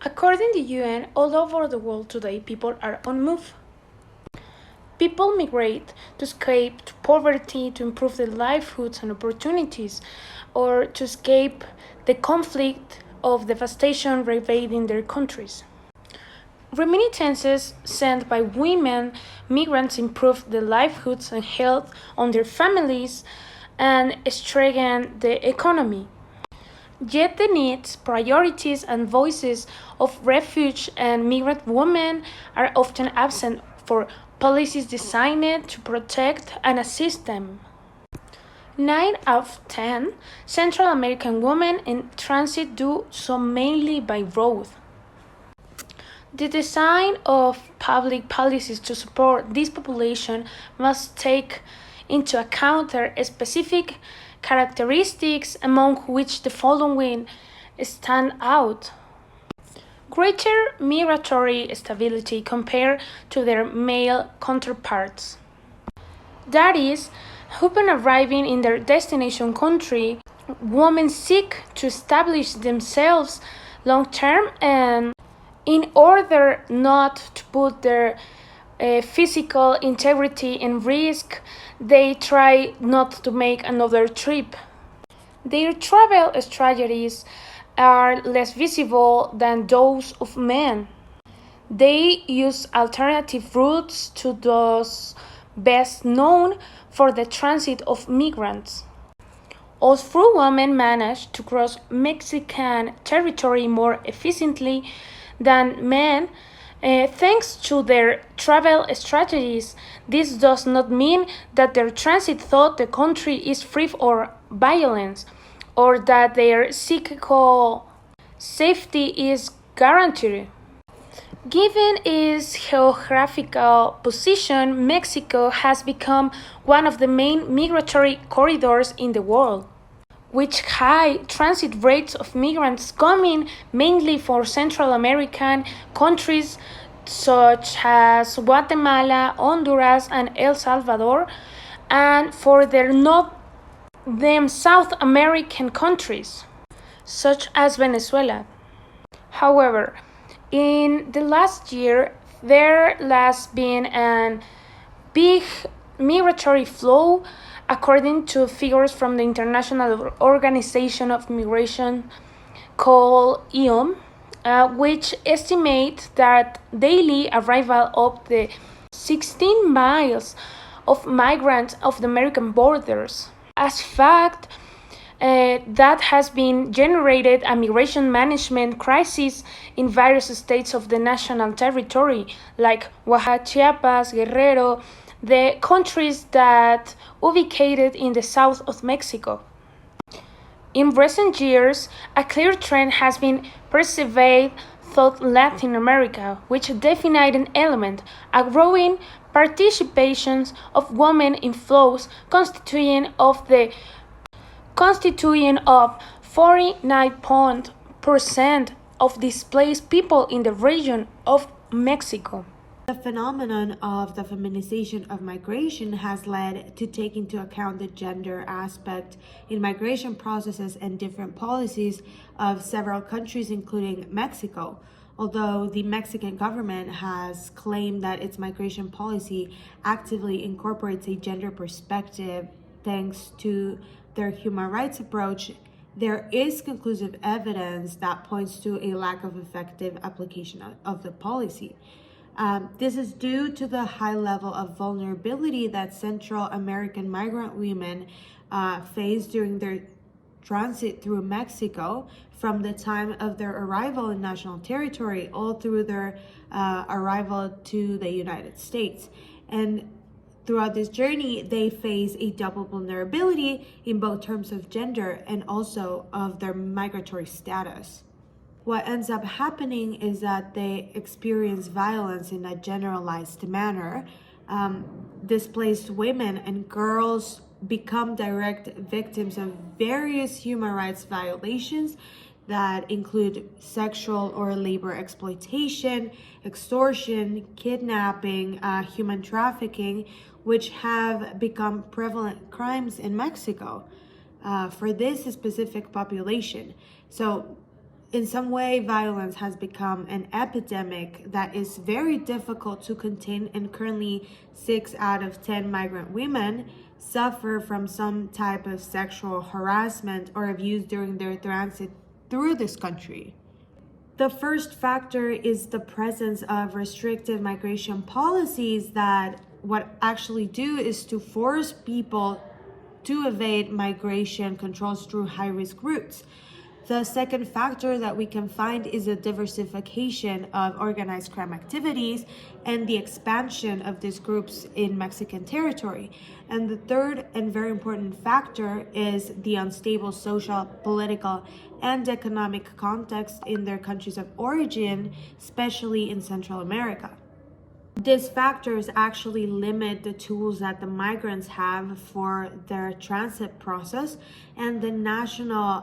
According to the UN, all over the world today, people are on move. People migrate to escape to poverty, to improve their livelihoods and opportunities, or to escape the conflict of devastation ravaging their countries. Remittances sent by women migrants improve the livelihoods and health on their families and strengthen the economy. Yet the needs, priorities, and voices of refugee and migrant women are often absent for policies designed to protect and assist them. 9 out of 10 Central American women in transit do so mainly by road. The design of public policies to support this population must take into account their specific characteristics, among which the following stand out. Greater migratory stability compared to their male counterparts. That is, upon arriving in their destination country, women seek to establish themselves long term, and in order not to put their physical integrity in risk, they try not to make another trip. Their travel strategies are less visible than those of men. They use alternative routes to those best known for the transit of migrants. Although women manage to cross Mexican territory more efficiently than men, thanks to their travel strategies, this does not mean that their transit thought the country is free of violence or that their psychical safety is guaranteed. Given its geographical position, Mexico has become one of the main migratory corridors in the world, with high transit rates of migrants coming mainly from Central American countries such as Guatemala, Honduras, and El Salvador, and for their not them South American countries such as Venezuela. However, in the last year, there has been a big migratory flow, according to figures from the International Organization of Migration called IOM, which estimate that daily arrival of the 16 miles of migrants of the American borders. As fact, that has been generated a migration management crisis in various states of the national territory, like Oaxaca, Chiapas, Guerrero, the countries that ubicated in the south of Mexico. In recent years, a clear trend has been perceived throughout Latin America, which defined an element, a growing participation of women in flows constituting of 49% of displaced people in the region of Mexico. The phenomenon of the feminization of migration has led to take into account the gender aspect in migration processes and different policies of several countries, including Mexico. Although the Mexican government has claimed that its migration policy actively incorporates a gender perspective thanks to their human rights approach, there is conclusive evidence that points to a lack of effective application of the policy. This is due to the high level of vulnerability that Central American migrant women face during their transit through Mexico, from the time of their arrival in national territory all through their arrival to the United States. And throughout this journey, they face a double vulnerability in both terms of gender and also of their migratory status. What ends up happening is that they experience violence in a generalized manner. Displaced women and girls become direct victims of various human rights violations that include sexual or labor exploitation, extortion, kidnapping, human trafficking, which have become prevalent crimes in Mexico for this specific population. So in some way, violence has become an epidemic that is very difficult to contain, and currently 6 out of 10 migrant women suffer from some type of sexual harassment or abuse during their transit through this country. The first factor is the presence of restrictive migration policies that what actually do is to force people to evade migration controls through high-risk routes. The second factor that we can find is a diversification of organized crime activities and the expansion of these groups in Mexican territory. And the third and very important factor is the unstable social, political, and economic context in their countries of origin, especially in Central America. These factors actually limit the tools that the migrants have for their transit process, and the National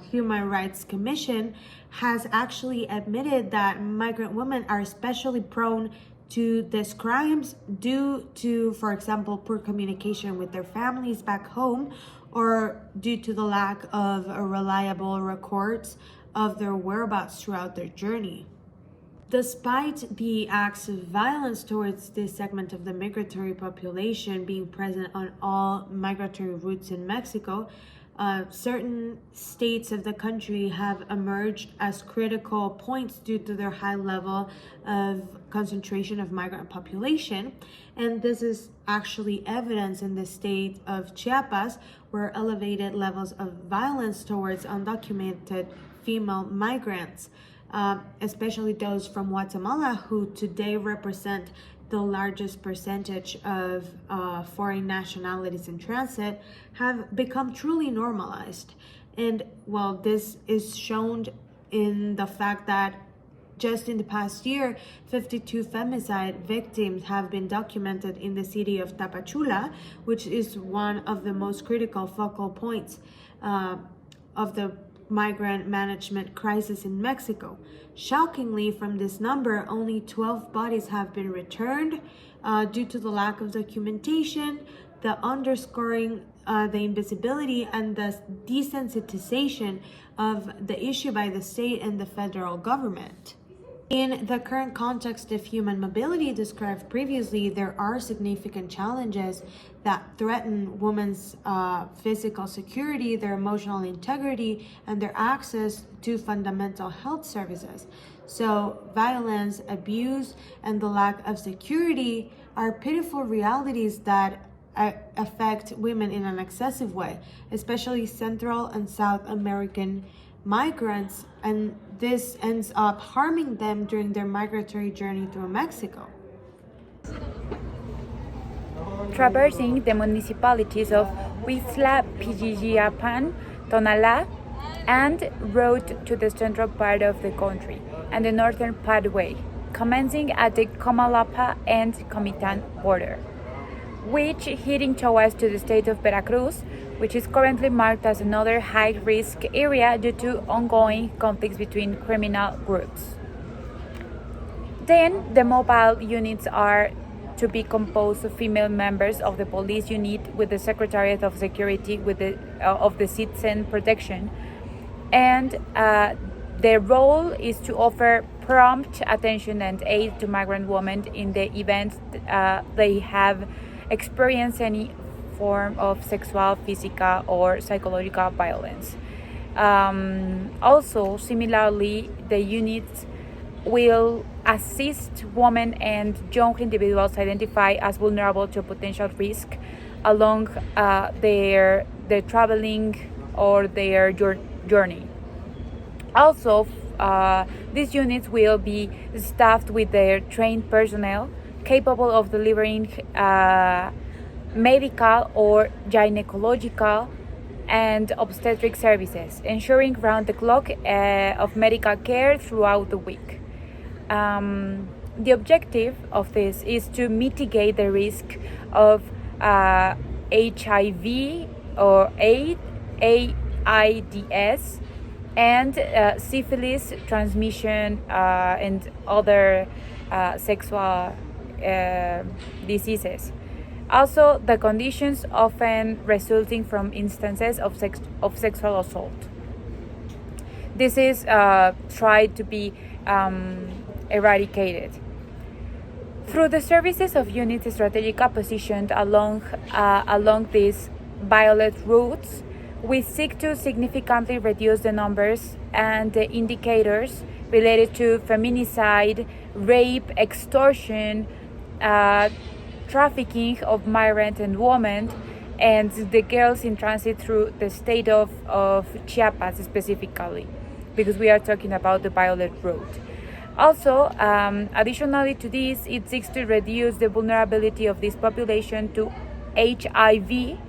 Human Rights Commission has actually admitted that migrant women are especially prone to these crimes due to, for example, poor communication with their families back home, or due to the lack of reliable records of their whereabouts throughout their journey. Despite the acts of violence towards this segment of the migratory population being present on all migratory routes in Mexico, certain states of the country have emerged as critical points due to their high level of concentration of migrant population. And this is actually evidence in the state of Chiapas, where elevated levels of violence towards undocumented female migrants, especially those from Guatemala, who today represent the largest percentage of foreign nationalities in transit, have become truly normalized. And well, this is shown in the fact that just in the past year, 52 femicide victims have been documented in the city of Tapachula, which is one of the most critical focal points of the migrant management crisis in Mexico. Shockingly, from this number, only 12 bodies have been returned due to the lack of documentation, the underscoring the invisibility and the desensitization of the issue by the state and the federal government. In the current context of human mobility described previously, there are significant challenges that threaten women's physical security, their emotional integrity, and their access to fundamental health services. So violence, abuse, and the lack of security are pitiful realities that affect women in an excessive way, especially Central and South American migrants, and this ends up harming them during their migratory journey through Mexico. Traversing the municipalities of Huixla, Pijijiapan, Tonalá, and road to the central part of the country and the northern pathway, commencing at the Comalapa and Comitán border, which heading towards to the state of Veracruz, which is currently marked as another high-risk area due to ongoing conflicts between criminal groups. Then, the mobile units are to be composed of female members of the police unit with the Secretariat of Security of the Citizen Protection, and their role is to offer prompt attention and aid to migrant women in the event they have experienced any form of sexual, physical, or psychological violence. Also, similarly, the units will assist women and young individuals identify as vulnerable to potential risk along their traveling or their journey. Also, these units will be staffed with their trained personnel capable of delivering medical or gynecological and obstetric services, ensuring round-the-clock of medical care throughout the week. The objective of this is to mitigate the risk of HIV or AIDS and syphilis transmission and other sexual diseases. Also, the conditions often resulting from instances of sexual assault. this is tried to be eradicated. Through the services of units strategically positioned along these violet routes, we seek to significantly reduce the numbers and the indicators related to feminicide, rape, extortion, trafficking of migrant and women, and the girls in transit through the state of Chiapas specifically, because we are talking about the violet route. Also, additionally to this, it seeks to reduce the vulnerability of this population to HIV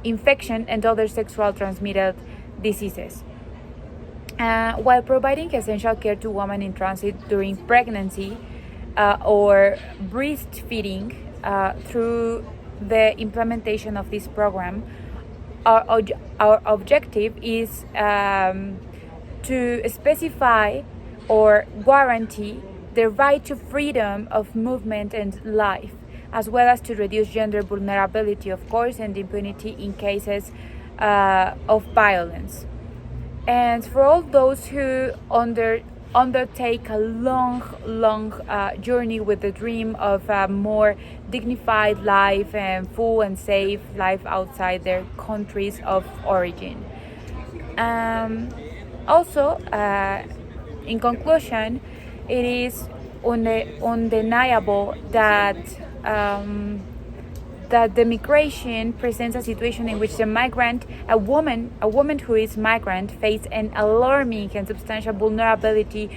infection and other sexual transmitted diseases, while providing essential care to women in transit during pregnancy or breastfeeding. Through the implementation of this program, our objective is to specify or guarantee the right to freedom of movement and life, as well as to reduce gender vulnerability, of course, and impunity in cases of violence. And for all those who undertake a long journey with the dream of a more dignified life and full and safe life outside their countries of origin. Also, in conclusion, it is undeniable that that the migration presents a situation in which a woman who is migrant, face an alarming and substantial vulnerability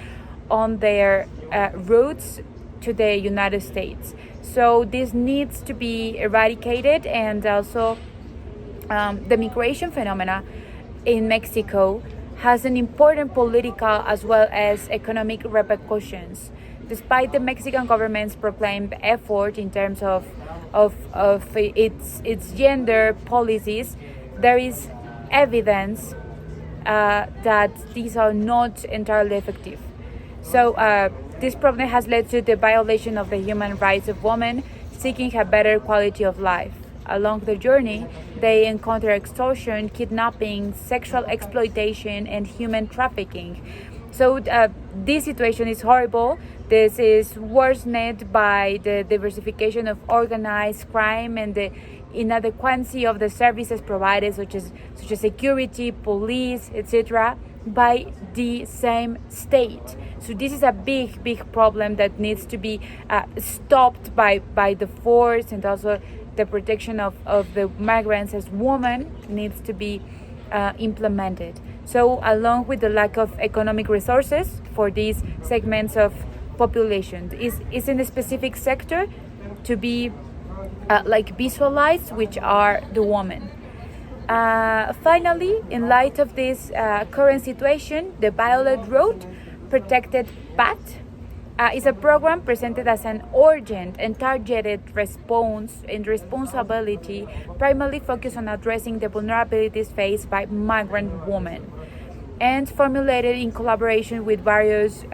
on their routes to the United States. So this needs to be eradicated, and also the migration phenomena in Mexico has an important political as well as economic repercussions. Despite the Mexican government's proclaimed effort in terms of its gender policies, there is evidence that these are not entirely effective. So this problem has led to the violation of the human rights of women seeking a better quality of life. Along the journey, they encounter extortion, kidnapping, sexual exploitation, and human trafficking. So this situation is horrible. This is worsened by the diversification of organized crime and the inadequacy of the services provided, such as security, police, etc., by the same state. So this is a big problem that needs to be stopped by the force, and also the protection of the migrants as women needs to be implemented. So along with the lack of economic resources for these segments of population, is in a specific sector to be visualized, which are the women. Finally, in light of this current situation, the Violet Road Protected Path is a program presented as an urgent and targeted response and responsibility, primarily focused on addressing the vulnerabilities faced by migrant women, and formulated in collaboration with various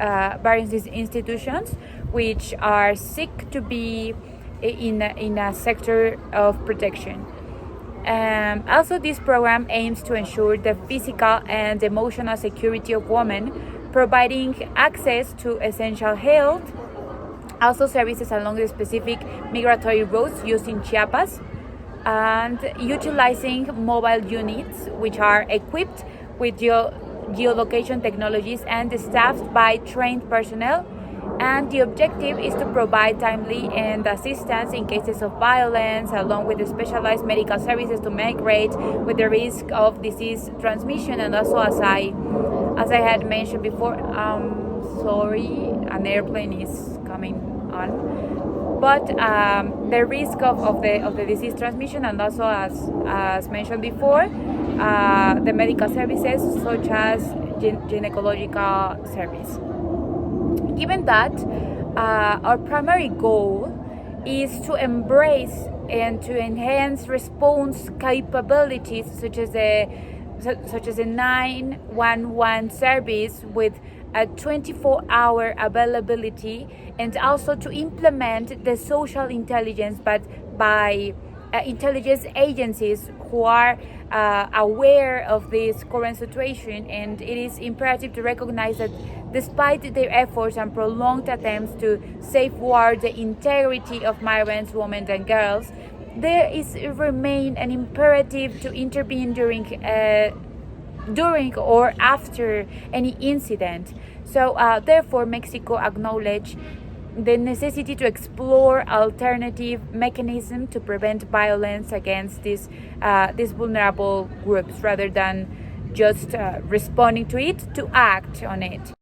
institutions which are seek to be in a sector of protection. Also, this program aims to ensure the physical and emotional security of women, providing access to essential health, also services along the specific migratory routes used in Chiapas, and utilizing mobile units which are equipped with geolocation technologies and staffed by trained personnel. And the objective is to provide timely and assistance in cases of violence, along with the specialized medical services to migrate with the risk of disease transmission. And also, as I had mentioned before, sorry, an airplane is coming on. But the risk of the disease transmission, and also as mentioned before, the medical services such as gynecological service. Given that our primary goal is to embrace and to enhance response capabilities, such as a 911 service with a 24-hour availability, and also to implement the social intelligence, but by intelligence agencies who are aware of this current situation, and it is imperative to recognize that despite their efforts and prolonged attempts to safeguard the integrity of migrants, women, and girls, there is remain an imperative to intervene during or after any incident. So, therefore, Mexico acknowledged the necessity to explore alternative mechanisms to prevent violence against these vulnerable groups rather than just responding to it, to act on it.